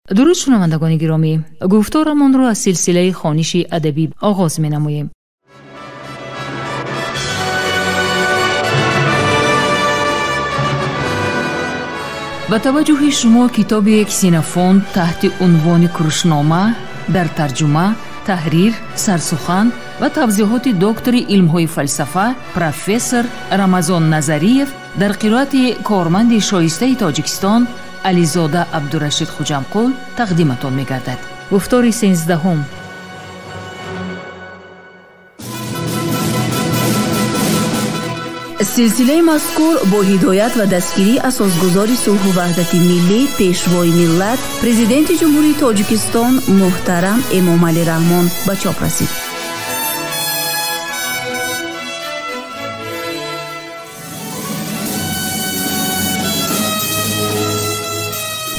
درود شنوندگان گرامی، گفتارمان را از سلسله خوانش ادبی آغاز می‌نماییم. با توجه شما کتاب کسینوفونت تحت عنوان کروشنامه در ترجمه، تحریر، سرسخن و توضیحات دکتر علم‌های فلسفه پروفسور رمضان نظریف در قرائت کارمند شایسته تاجیکستان علیزاده عبدالرشید خوجمقل تقدیمتان می‌گردد. گفتار 13. سلسله مذکور با هدایت و دستگیری اساسگزار صلح و وحدت ملی پیشوای ملت پرزیدنت جمهوری تاجیکستان محترم امامعلی رحمان به چاپ رسید.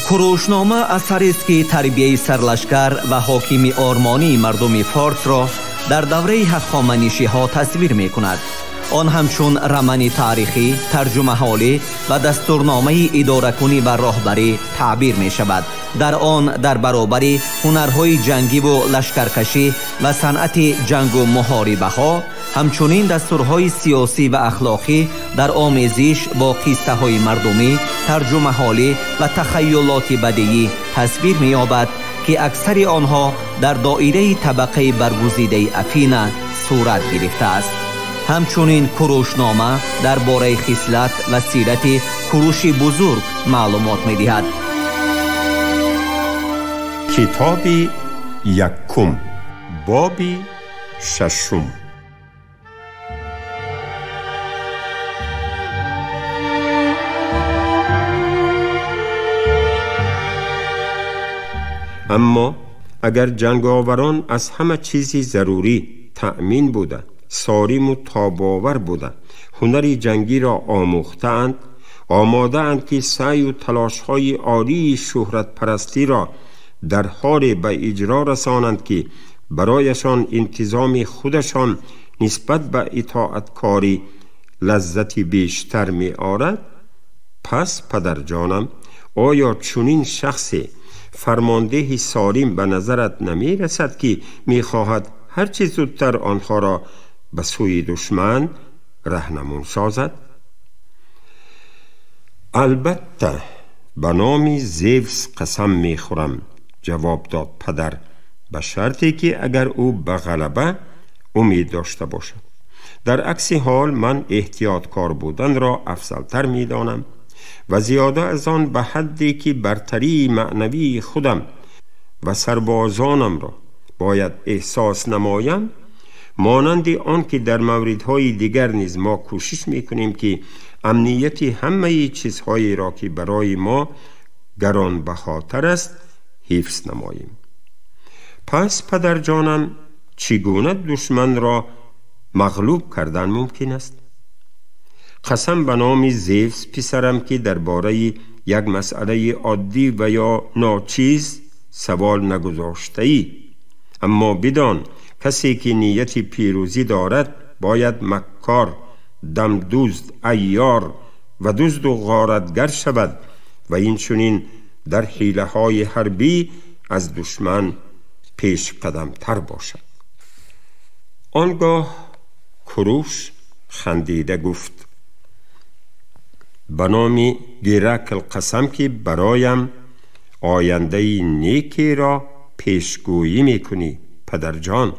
کروشنامه اثری است که تربیه سرلشکر و حاکم آرمانی مردم فارس را در دوره هخامنشی‌ها تصویر می‌کند. آن همچون رمانی تاریخی، ترجمه حالی و دستورنامه اداره‌کنی و راهبری تعبیر می‌شود. در آن در برابر هنرهای جنگی و لشکرکشی و صنعت جنگ و محاربه‌ها، همچنین دستورهای سیاسی و اخلاقی در آمیزش با قصه‌های مردمی، ترجمه حالی و تخیلات بدیعی تصویر می‌یابد که اکثر آنها در دایره طبقه برگزیده افین صورت گرفته است. همچنین کروشنامه درباره خصلت و سیرت کوروش بزرگ معلومات می‌دهد. کتاب یکم، باب 6. اما اگر جنگاوران از همه چیزی ضروری تأمین بوده، ساریم و تاباور بوده، هنری جنگی را آموختند، آماده اند که سعی و تلاش‌های عالی شهرت پرستی را در حال به اجرا رسانند که برایشان انتظام خودشان نسبت به اطاعتکاری لذتی بیشتر می آرد، پس پدر جانم، آیا چنین شخصی فرمانده سالم به نظرت نمی رسد که می خواهد هرچی زودتر آنها را به سوی دشمن رهنمون سازد؟ البته به نام زیوس قسم می خورم، جواب داد پدر، به شرطی که اگر او به غلبه امید داشته باشد. در عکس حال من احتیاطکار بودن را افضلتر می دانم و زیاده از آن به حدی که برتری معنوی خودم و سربازانم را باید احساس نمایم، مانند آن که در موردهای دیگر نیز ما کوشش میکنیم که امنیت همه چیزهایی را که برای ما گرانبهاتر است حفظ نماییم. پس پدر جانم، چگونه دشمن را مغلوب کردن ممکن است؟ قسم به نام زیوس پسرم که درباره یک مسئله عادی و یا ناچیز سوال نگذاشته ای، اما بدان کسی که نیت پیروزی دارد باید مکار، دمدوزد، عیار و دزد و غارتگر شود و این چنین در حیله های حربی از دشمن پیش قدم تر باشد. آنگاه کوروش خندیده گفت: به نام گیرکل قسم که برایم آینده نیکی را پیشگویی میکنی پدر جان.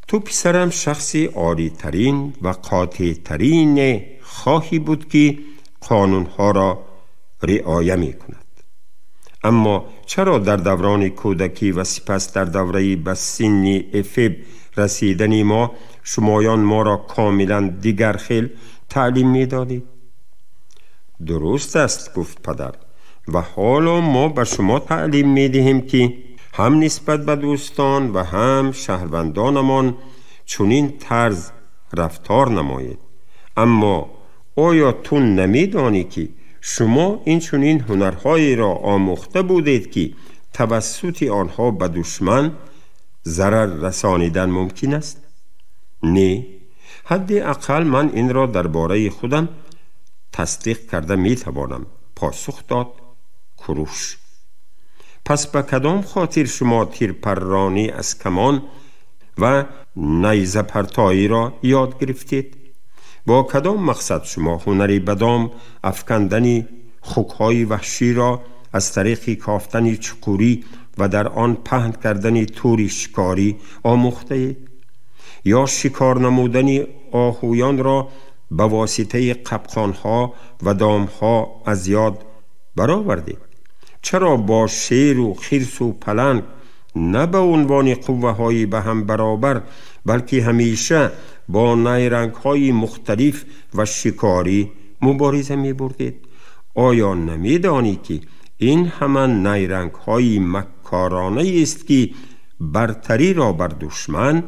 تو پسرم شخصی عالی ترین و قاطع ترین خواهی بود که قانونها را رعایت می کند. اما چرا در دوران کودکی و سپس در دوره به سن افب رسیدن ما شمایان ما را کاملا دیگر خیل تعلیم می دادید؟ درست است گفت پدر، و حالا ما به شما تعلیم می دهیم که هم نسبت به دوستان و هم شهروندانمان چنین طرز رفتار نمایید. اما آیا تو نمی دانی که شما این چنین هنرهایی را آموخته بودید که توسط آنها به دشمن ضرر رسانیدن ممکن است؟ نه، حداقل من این را درباره خودم تصدیق کرده می توانم، پاسخ داد کوروش. پس به کدام خاطر شما تیر پرانی از کمان و نیزه پرتایی را یاد گرفتید؟ با کدام مقصد شما هنری بدام افکندن خوک‌های وحشی را از طریق کافتن چقوری و در آن پهن کردن توری شکاری آموخته اید؟ یا شکار نمودن آهویان را به واسطه قبقانها و دامها از یاد برآوردید؟ چرا با شیر و خرس و پلنگ نه به عنوان قوه های به هم برابر بلکه همیشه با نیرنگ های مختلف و شکاری مبارزه می بردید؟ آیا نمی دانی که این همان نیرنگ های مکارانه است که برتری را بر دشمن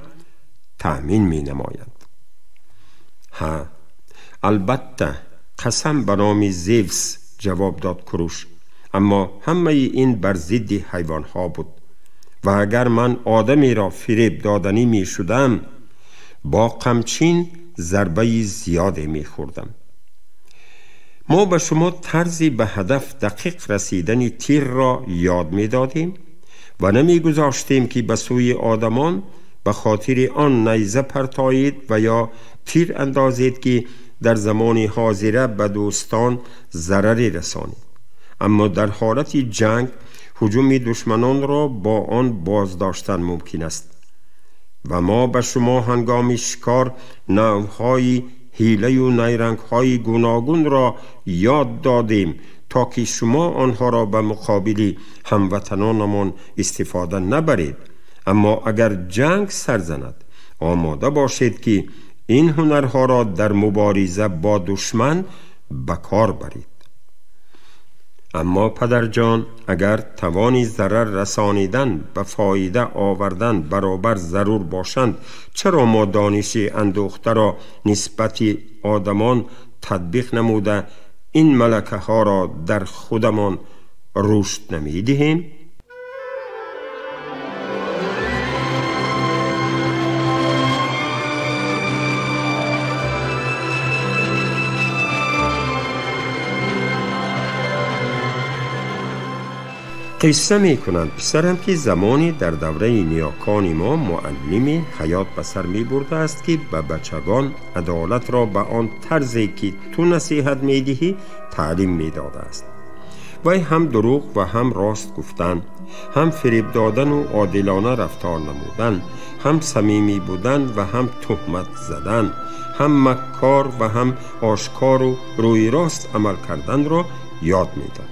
تأمین می نمایند؟ ها، البته قسم به نام زیوس، جواب داد کروش، اما همه این بر ضد حیوان ها بود و اگر من آدمی را فریب دادنی می شدم با قمچین ضربه زیاده می خوردم. ما به شما طرزی به هدف دقیق رسیدن تیر را یاد می دادیم و نمی گذاشتیم که به سوی آدمان به خاطر آن نیزه پرتایید و یا تیر اندازید که در زمان حاضره به دوستان ضرری رسانید. اما در حالت جنگ هجوم دشمنان را با آن بازداشتن ممکن است و ما به شما هنگام شکار نوعهای حیله و نیرنگ‌های گوناگون را یاد دادیم تا که شما آنها را به مقابل هموطنانمان استفاده نبرید. اما اگر جنگ سر زند آماده باشید که این هنرها را در مبارزه با دشمن به کار برید. اما پدرجان، اگر توانی ضرر رسانیدن به فایده آوردن برابر ضرور باشند، چرا ما دانش اندوخته را نسبت آدمان تطبیق نموده این ملکه ها را در خودمان رشد نمی دهیم؟ قصه می کنند پسرم که زمانی در دوره نیاکان ما معلمی حیات به سر می برده است که به بچگان عدالت را به آن طرزی که تو نصیحت می دهی تعلیم می داده است. وی هم دروغ و هم راست گفتن، هم فریب دادن و عادلانه رفتار نمودن، هم صمیمی بودن و هم تهمت زدن، هم مکار و هم آشکار و روی راست عمل کردن را یاد می داد.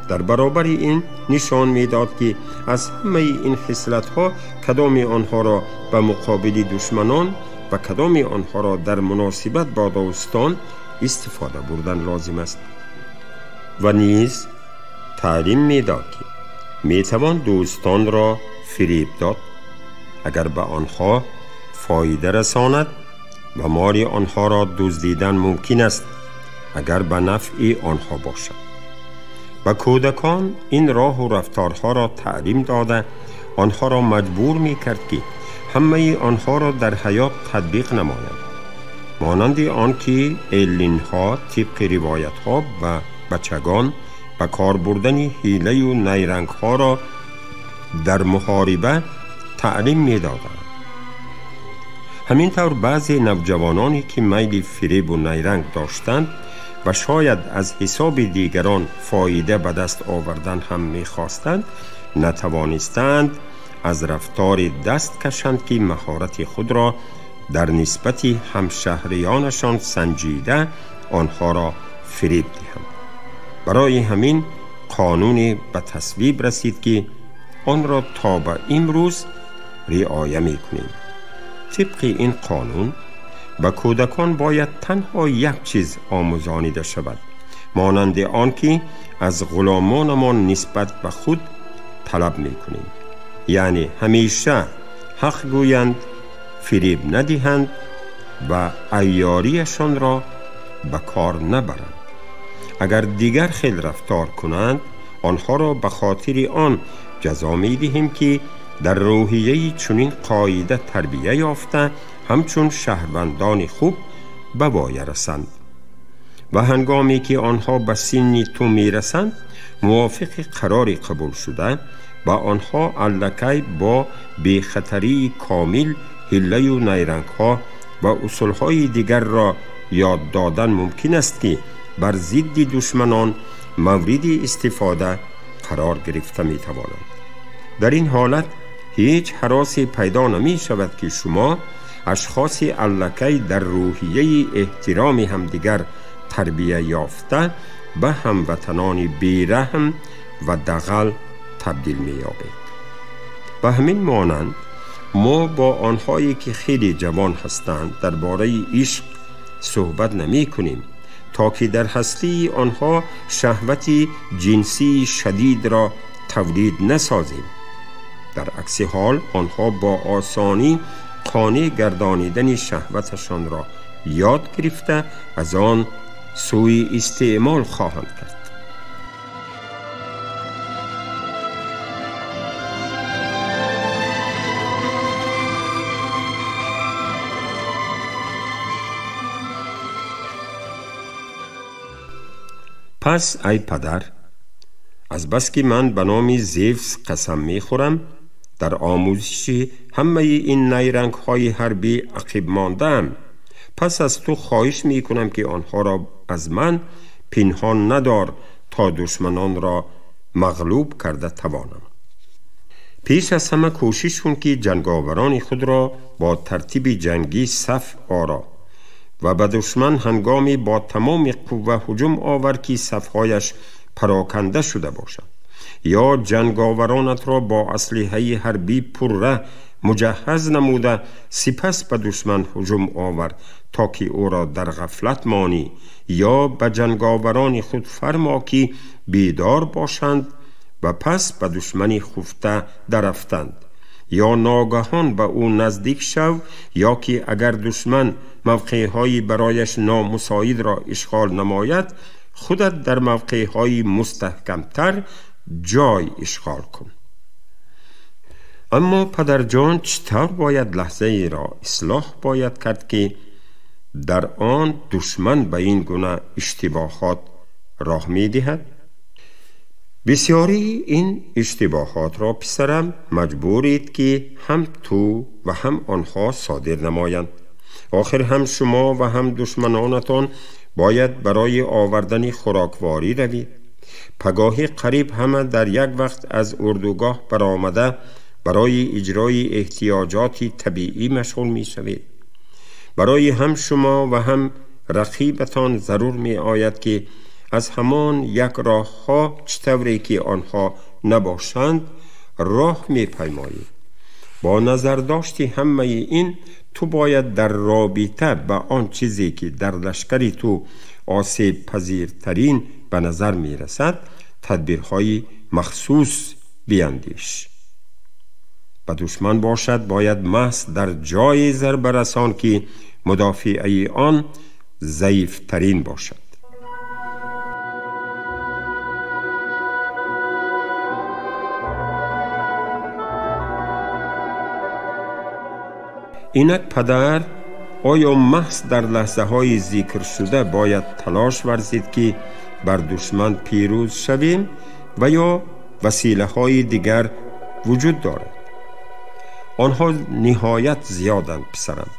در برابر این نشان میداد که از همه این خصلت‌ها کدام آنها را به مقابل دشمنان و کدام آنها را در مناسبت با دوستان استفاده بردن لازم است. و نیز تعلیم میداد که میتوان دوستان را فریب داد اگر به آنها فایده رساند و مال آنها را دزدیدن ممکن است اگر به نفع آنها باشد. و کودکان این راه و رفتارها را تعلیم داده آنها را مجبور می کرد که همه آنها را در حیات تطبیق نمایند، مانند آن که ایلین‌ها طبق روایت‌ها و بچگان به کار بردن حیله و نیرنگ‌ها را در محاربه تعلیم می دادند. همینطور بعضی نوجوانانی که میل فریب و نیرنگ داشتند و شاید از حساب دیگران فایده به دست آوردن هم می‌خواستند نتوانستند از رفتار دست کشند که مهارت خود را در نسبت همشهریانشان سنجیده آنها را فریب دهند. برای همین قانون به تصویب رسید که آن را تا به امروز رعایت می‌کنیم. طبق این قانون به کودکان باید تنها یک چیز آموزانیده شود، مانند آن که از غلامانمان نسبت به خود طلب می‌کنیم، یعنی همیشه حق گویند، فریب ندهند و عیاریشان را به کار نبرند. اگر دیگر خیل رفتار کنند آنها را به خاطر آن جزا می‌دهیم که در روحیه چنین قاعده تربیت یافته همچون شهروندان خوب به وای رسند و هنگامی که آنها به سن تو میرسند موافق قراری قبول شده و آنها الکی با بی‌خطری کامل حیله و نیرنگ ها و اصول های دیگر را یاد دادن ممکن است که بر ضد دشمنان مورد استفاده قرار گرفته می توانند. در این حالت هیچ هراسی پیدا نمی شود که شما اشخاص الکی در روحیه احترام همدیگر تربیت یافته به هموطنان بیرحم و دغل تبدیل می یابید. به همین مانند ما با آنهایی که خیلی جوان هستند درباره عشق صحبت نمی کنیم تا که در هستی آنها شهوت جنسی شدید را تولید نسازیم. در عکس حال آنها با آسانی قانع گردانیدن شهوتشان را یاد گرفته از آن سوء استعمال خواهند کرد. پس ای پدر، از بس که من به نام زیوس قسم می خورم در آموزش همه این نیرنگ های حربی عقب ماندم، پس از تو خواهش می کنم که آنها را از من پنهان ندار تا دشمنان را مغلوب کرده توانم. پیش از همه کوشش کن که جنگاوران خود را با ترتیب جنگی صف آرا و به دشمن هنگامی با تمام قوه هجوم آور که صفهایش پراکنده شده باشد، یا جنگاورانت را با اسلحه حربی پرره مجهز نموده سپس به دشمن هجوم آور تا که او را در غفلت مانی، یا به جنگاوران خود فرما که بیدار باشند و پس به دشمنی خفته درفتند، یا ناگهان به او نزدیک شو، یا که اگر دشمن موقع‌هایی برایش نامساعد را اشغال نماید خودت در موقع‌های مستحکمتر جای اشغال کن. اما پدر جان، چطور باید لحظه ای را اصلاح باید کرد که در آن دشمن به این گونه اشتباهات راه می دهد؟ بسیاری این اشتباهات را پسرم مجبورید که هم تو و هم آنها صادر نمایند. آخر هم شما و هم دشمنانتان باید برای آوردن خوراکواری روید. پگاهی قریب همه در یک وقت از اردوگاه برآمده برای اجرای احتیاجات طبیعی مشغول می شوید. برای هم شما و هم رقیبتان ضرور می آید که از همان یک راه ها چطوری که آنها نباشند راه می پیمایید. با نظر داشتی همه این تو باید در رابطه با آن چیزی که در لشکری تو آسیب پذیرترین به نظر می رسد تدبیرهای مخصوص بیندیش. و دشمن باشد باید محض در جای ضربه رسان که مدافعی آن ضعیفترین باشد. اینک پدر، آیا محض در لحظه های ذکر شده باید تلاش ورزید که بر دشمن پیروز شویم و یا وسیله های دیگر وجود دارد؟ آنها نهایت زیادند پسرم،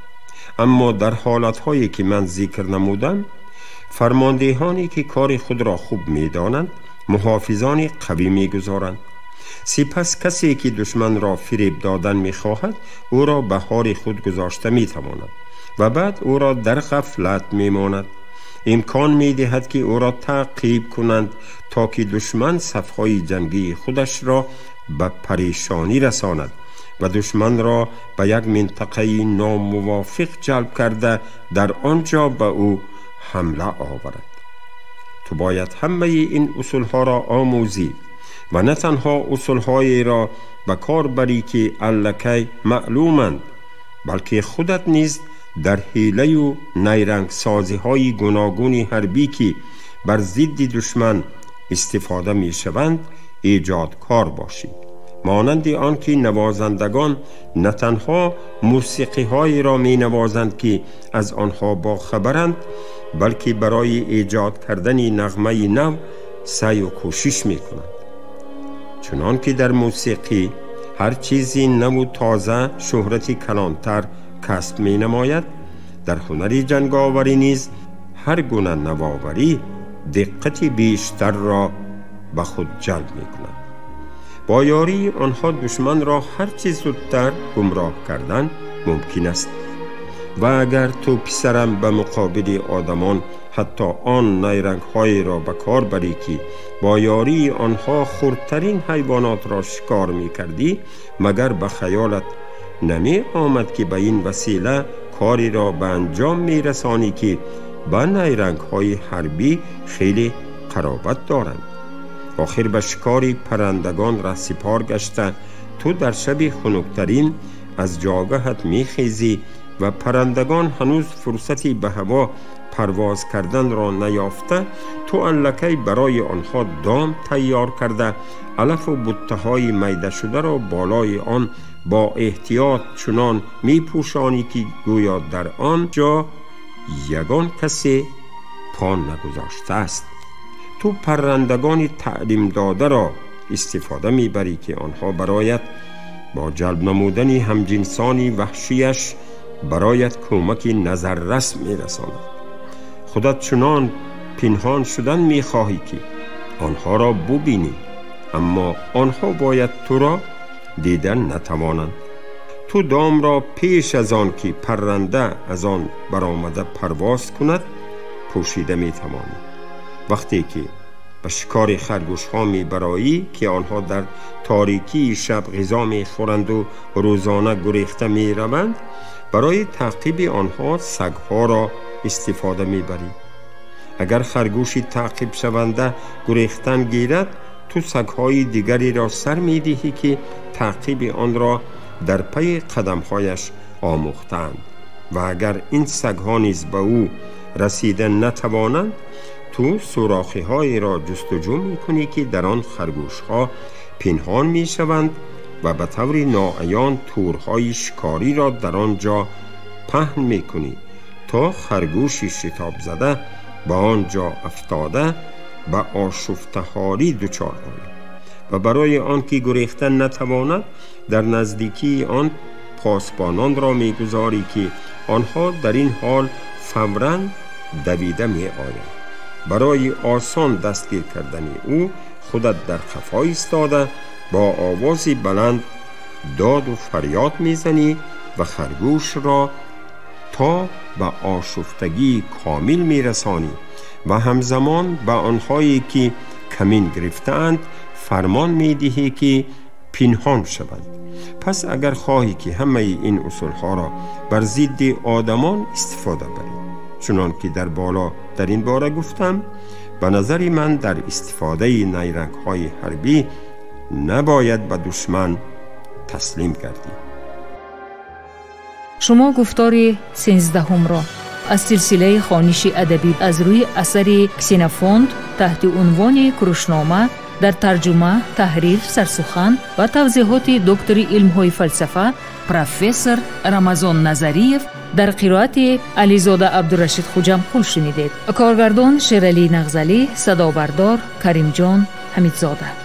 اما در حالت هایی که من ذکر نمودم فرماندهانی که کار خود را خوب می دانند محافظانی قوی می گذارند. سپس کسی که دشمن را فریب دادن می خواهد او را به حال خود گذاشته می تواند و بعد او را در غفلت می ماند. امکان می دهد که او را تعقیب کنند تا که دشمن صفهای جنگی خودش را به پریشانی رساند و دشمن را به یک منطقه ناموافق جلب کرده در آنجا به او حمله آورد. تو باید همه این اصولها را آموزی و نه تنها اصولهایی را به کار بری که الکی معلومند، بلکه خودت نیز در حیله و نیرنگ سازی های گوناگون حربی که بر ضد دشمن استفاده می شوند ایجادکار باشی. مانند آن که نوازندگان نه تنها موسیقی هایی را می نوازند که از آنها با خبرند، بلکه برای ایجاد کردن نغمه نو سعی و کوشش می کنند. چنان که در موسیقی هر چیزی نو و تازه شهرتی کلانتر کسب می نماید، در هنر جنگاوری نیز هر گونه نوآوری دقتی بیشتر را به خود جلب می کند. با یاری آنها دشمن را هر چه زودتر گمراه کردن ممکن است. و اگر تو پسرم به مقابل آدمان حتی آن نیرنگ های را به کار بری که با یاری آنها خردترین حیوانات را شکار می کردی، مگر به خیالت نمی آمد که به این وسیله کاری را به انجام می رسانی که به نیرنگ های حربی خیلی قرابت دارند؟ آخر به شکار پرندگان را سپار گشته تو در شب خنکترین از جاگهت می خیزی و پرندگان هنوز فرصتی به هوا پرواز کردن را نیافته، تو اندکی برای آنها دام تیار کرده علف و بوته های میده شده را بالای آن با احتیاط چنان می پوشانی که گویا در آن جا یگان کسی پا نگذاشته است. تو پرندگان تعلیم داده را استفاده می بری که آنها برایت با جلب نمودن همجنسانی وحشیش برایت کمک نظررس می رساند. خودت چنان پنهان شدن می خواهی که آنها را ببینی، اما آنها باید تو را دیدن نتوانند. تو دام را پیش از آن که پرنده از آن برآمده پرواز کند پوشیده می توانی. وقتی که به شکار خرگوش ها می برایی که آنها در تاریکی شب غذا می خورند و روزانه گریخته می روند، برای تعقیب آنها سگ ها را استفاده می بری. اگر خرگوشی تعقیب شونده گریختن گیرد، تو سگ های دیگری را سر می دهی که تعقیب آن را در پی قدم هایش آموختند و اگر این سگ ها نیز به او رسیدن نتوانند، تو سوراخی های را جستجو می کنی که در آن خرگوش ها پنهان می شوند و به طور ناعیان تورهای شکاری را در آنجا پهن می کنی تا خرگوشی شتاب زده به آنجا افتاده به آشفتهاری دچار آید و برای آنکه گریختن نتواند در نزدیکی آن پاسبانان را می گذاری که آنها در این حال فوراً دویده می آید. برای آسان دستگیر کردن او خودت در خفا ایستاده با آوازی بلند داد و فریاد میزنی و خرگوش را تا به آشفتگی کامل میرسانی و همزمان به آنهایی که کمین گرفتند فرمان میدهی که پنهان شوند. پس اگر خواهی که همه این اصولها را بر ضد آدمان استفاده بری، چنان که در بالا در این باره گفتم، به نظر من در استفاده نیرنگ های حربی نباید به دشمن تسلیم گردی. شما گفتار 13 را از سلسله خوانش ادبی از روی اثر کسینوفونت تحت عنوان کروشنامه در ترجمه، تحریر، سرسخن و توضیحات دکتر علم‌های فلسفه پروفسور رمضان نظریف در قرائت علیزاده عبدالرشید خوجمقل شنیدید. کارگردان شیرعلی نغزلی، صدابردار کریم جان حمیدزاده.